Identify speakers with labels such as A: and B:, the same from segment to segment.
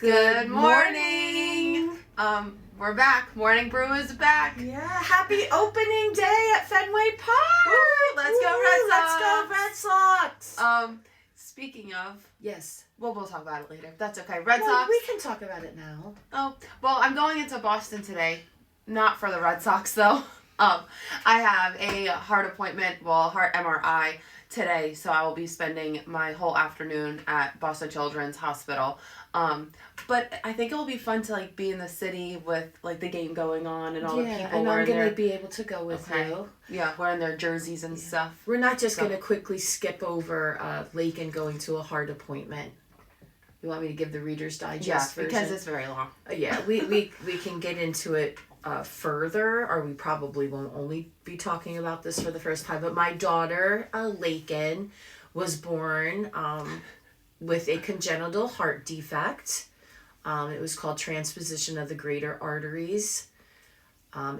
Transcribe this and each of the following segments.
A: Good morning. We're back. Morning Brew is back.
B: Yeah, happy opening day at Fenway Park.
A: Woo, let's go Red Sox.
B: Let's go Red Sox.
A: Speaking of,
B: Yes.
A: well, we'll talk about it later. That's okay. Red
B: Well,
A: Sox.
B: we can talk about it now.
A: Oh, well, I'm going into Boston today. Not for the Red Sox though. I have a heart appointment, heart MRI today, so I will be spending my whole afternoon at Boston Children's Hospital. But I think it will be fun to be in the city with the game going on and all the people.
B: And I'm gonna be able to go with you.
A: Yeah, wearing their jerseys and stuff.
B: We're not just gonna quickly skip over Lakin going to a heart appointment. You want me to give the Reader's Digest version?
A: Because it's very long.
B: We can get into it further, or we probably won't only be talking about this for the first time. But my daughter, Lakin, was born with a congenital heart defect. It was called transposition of the greater arteries.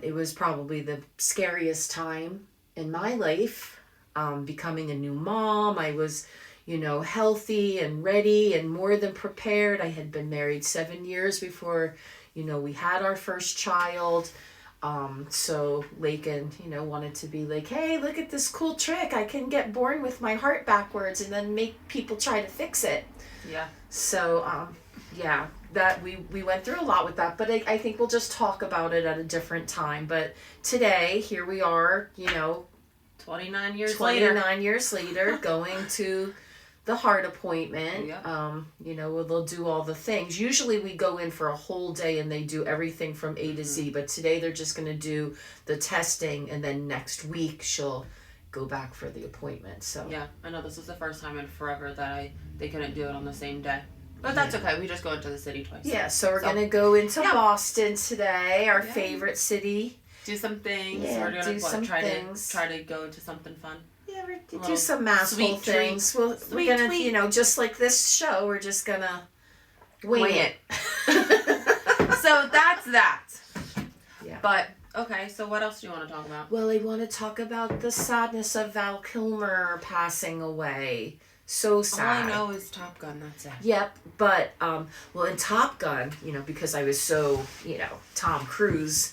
B: It was probably the scariest time in my life, becoming a new mom. I was, healthy and ready and more than prepared. I had been married 7 years before, we had our first child. So Lakin, wanted to be like, hey, look at this cool trick. I can get born with my heart backwards and then make people try to fix it.
A: Yeah.
B: So, that we went through a lot with that, but I think we'll just talk about it at a different time. But today, here we are,
A: 29 years
B: later, going to the heart appointment.
A: Yeah.
B: They'll do all the things. Usually we go in for a whole day and they do everything from A to Z, but today they're just going to do the testing, and then next week she'll go back for the appointment. So
A: yeah, I know this is the first time in forever that they couldn't do it on the same day. But that's okay. We just go into the city twice.
B: Yeah, so we're going to go into Boston today, our favorite city.
A: Do some things.
B: Yeah,
A: we're gonna
B: do some things.
A: Try to go to something fun.
B: Yeah, we're do some masshole things. We're gonna, just like this show, we're just gonna wing it.
A: So that's that.
B: Yeah.
A: But okay, so what else do you want to talk about?
B: Well, I want to talk about the sadness of Val Kilmer passing away. So sad.
A: All I know is Top Gun, that's it.
B: Yep, but, in Top Gun, because I was so, Tom Cruise,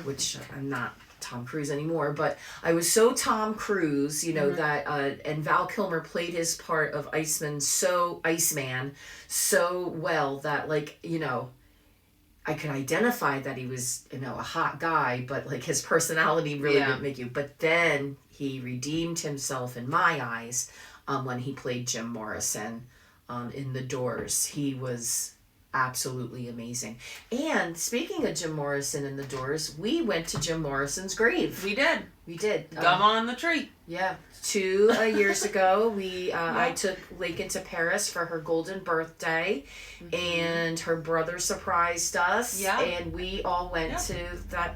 B: which I'm not Tom Cruise anymore, but I was so Tom Cruise, that, and Val Kilmer played his part of Iceman so well that, I could identify that he was, a hot guy, but, his personality really didn't make you. But then he redeemed himself in my eyes. When he played Jim Morrison in The Doors. He was absolutely amazing. And speaking of Jim Morrison in The Doors, we went to Jim Morrison's grave.
A: We did. Gum on the tree.
B: Yeah. 2 years ago, I took Lakin to Paris for her golden birthday, and her brother surprised us, and we all went to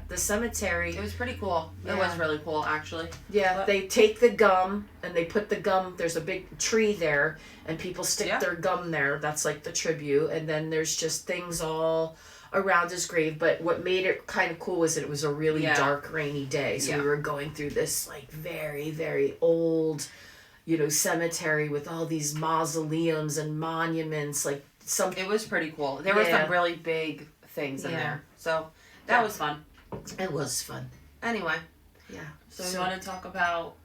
B: the cemetery.
A: It was pretty cool. Yeah. It was really cool, actually.
B: Yeah, they take the gum, and they put the gum, there's a big tree there, and people stick their gum there. That's like the tribute, and then there's just things all around his grave. But what made it kind of cool was that it was a really dark, rainy day. So we were going through this very, very old, cemetery with all these mausoleums and monuments. It
A: was pretty cool. There were some really big things in there. So that was fun.
B: It was fun.
A: Anyway.
B: Yeah.
A: So you want to talk about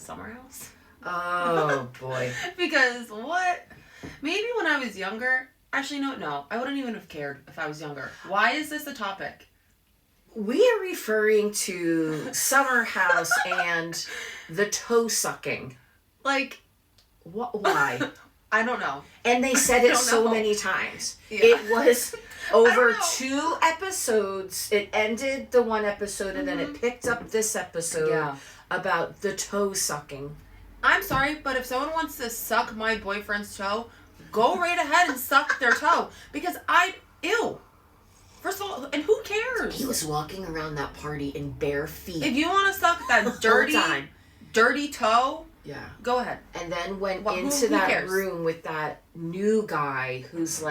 A: Summer House?
B: Oh boy.
A: Because maybe when I was younger. Actually, no. I wouldn't even have cared if I was younger. Why is this a topic?
B: We are referring to Summer House and the toe sucking. Why?
A: I don't know.
B: And they said it so many times. Yeah. It was over 2 episodes. It ended the 1 episode, and then it picked up this episode about the toe sucking.
A: I'm sorry, but if someone wants to suck my boyfriend's toe, go right ahead and suck their toe. Because ew. First of all, and who cares?
B: He was walking around that party in bare feet.
A: If you want to suck that dirty toe, go ahead.
B: And then went into that room with that new guy who's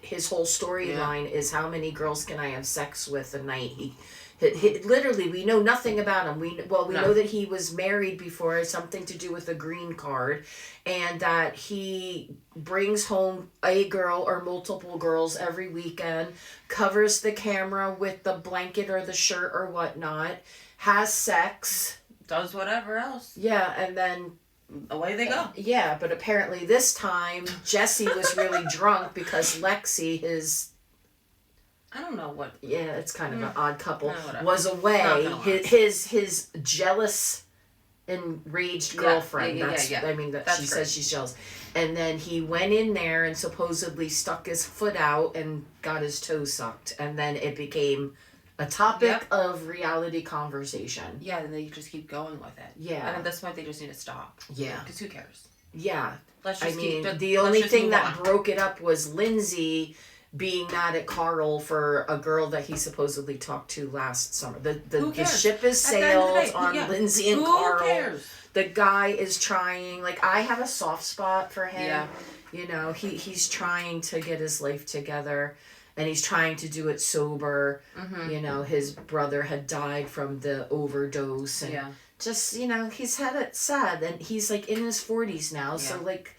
B: his whole storyline is how many girls can I have sex with a night. He Literally, we know nothing about him. We know that he was married before, something to do with a green card, and that he brings home a girl or multiple girls every weekend, covers the camera with the blanket or the shirt or whatnot, has sex,
A: does whatever else.
B: Yeah, and then
A: away they go.
B: Yeah, but apparently this time Jesse was really drunk because Lexi, his...
A: I don't know what.
B: Yeah, it's kind of an odd couple.
A: No,
B: was away. His jealous, enraged girlfriend. I mean, she says she's jealous. And then he went in there and supposedly stuck his foot out and got his toe sucked. And then it became a topic of reality conversation.
A: Yeah, and they just keep going with it.
B: Yeah.
A: And at this point, they just need to stop.
B: Yeah.
A: Because who cares?
B: Yeah.
A: Let's just
B: the only thing that broke it up was Lindsay being mad at Carl for a girl that he supposedly talked to last summer. The ship is sailed on Lindsay and Carl. Who cares? The guy is trying, like, I have a soft spot for him. Yeah. You know, he's trying to get his life together, and he's trying to do it sober. Mm-hmm. You know, his brother had died from the overdose, and just, you know, he's had it sad, and he's like in his 40s now, so like,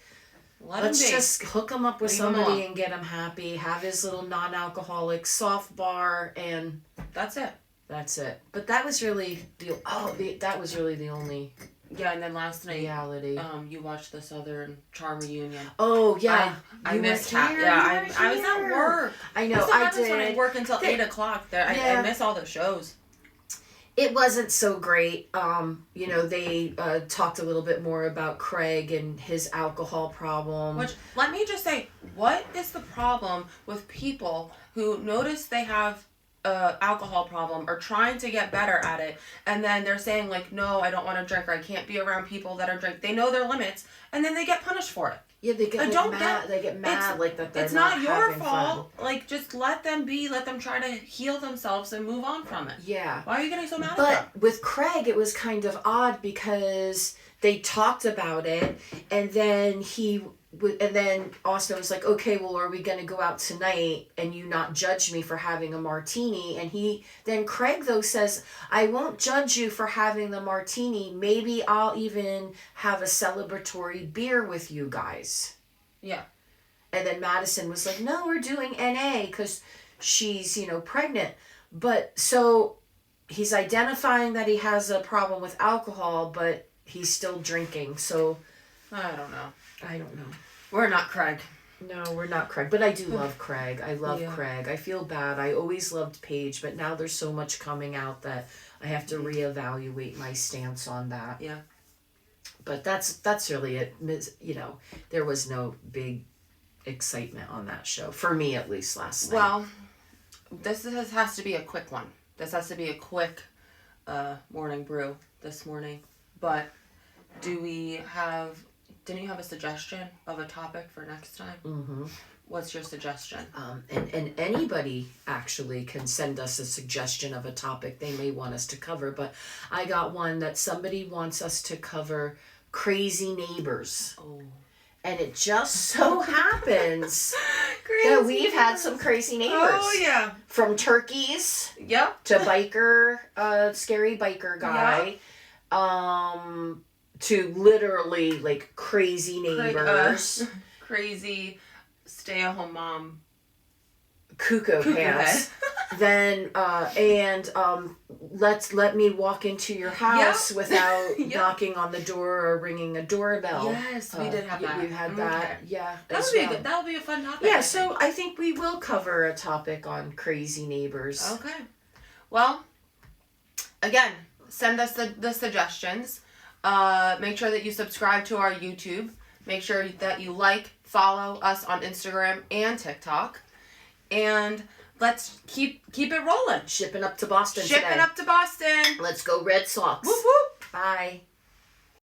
B: let's just hook him up with somebody and get him happy, have his little non-alcoholic soft bar, and
A: that's it.
B: That's it. But that was really that was really the only
A: and then last night
B: reality.
A: You watched the Southern Charm reunion.
B: Oh yeah,
A: I missed I was at work.
B: I know. I did.
A: When I work until 8 o'clock. There, I miss all the shows.
B: It wasn't so great. You know, they talked a little bit more about Craig and his alcohol problem.
A: Which, let me just say, what is the problem with people who notice they have alcohol problem or trying to get better at it, and then they're saying like, no, I don't want to drink, or I can't be around people that are drink. They know their limits, and then they get punished for it.
B: Yeah, they get mad. They get mad like that. They're not your fault.
A: Fun. Like, just let them be. Let them try to heal themselves and move on from it.
B: Yeah.
A: Why are you getting so mad at
B: them? But with Craig, it was kind of odd because they talked about it, and then Austin was like, okay, well, are we going to go out tonight and you not judge me for having a martini? And then Craig, though, says, I won't judge you for having the martini. Maybe I'll even have a celebratory beer with you guys.
A: Yeah.
B: And then Madison was like, no, we're doing NA because she's, you know, pregnant. But so he's identifying that he has a problem with alcohol, but he's still drinking. So
A: I don't know. We're not Craig.
B: No, we're not Craig. But I do love Craig. I love Craig. I feel bad. I always loved Paige, but now there's so much coming out that I have to reevaluate my stance on that.
A: Yeah.
B: But that's really it. You know, there was no big excitement on that show. For me, at least, last night.
A: Well, this has to be a quick one. This has to be a quick morning brew this morning. But didn't you have a suggestion of a topic for next time? Mm-hmm. What's your suggestion?
B: And anybody actually can send us a suggestion of a topic they may want us to cover. But I got one that somebody wants us to cover crazy neighbors.
A: Oh.
B: And it just so happens that we've had some crazy neighbors.
A: Oh, yeah.
B: From turkeys.
A: Yep.
B: To scary biker guy. Yep. To literally, like, crazy neighbors.
A: Crazy stay-at-home mom.
B: Cuckoo pants. Then, let me walk into your house without knocking on the door or ringing a doorbell.
A: Yes, we did have that.
B: You had that, yeah.
A: That would be good. That would be a fun topic.
B: Yeah, so I think we will cover a topic on crazy neighbors.
A: Okay. Well, again, send us the suggestions. Make sure that you subscribe to our YouTube. Make sure that you follow us on Instagram and TikTok. And let's keep it rolling.
B: Shipping up to Boston today.
A: Shipping up to Boston.
B: Let's go Red Sox.
A: Whoop whoop.
B: Bye.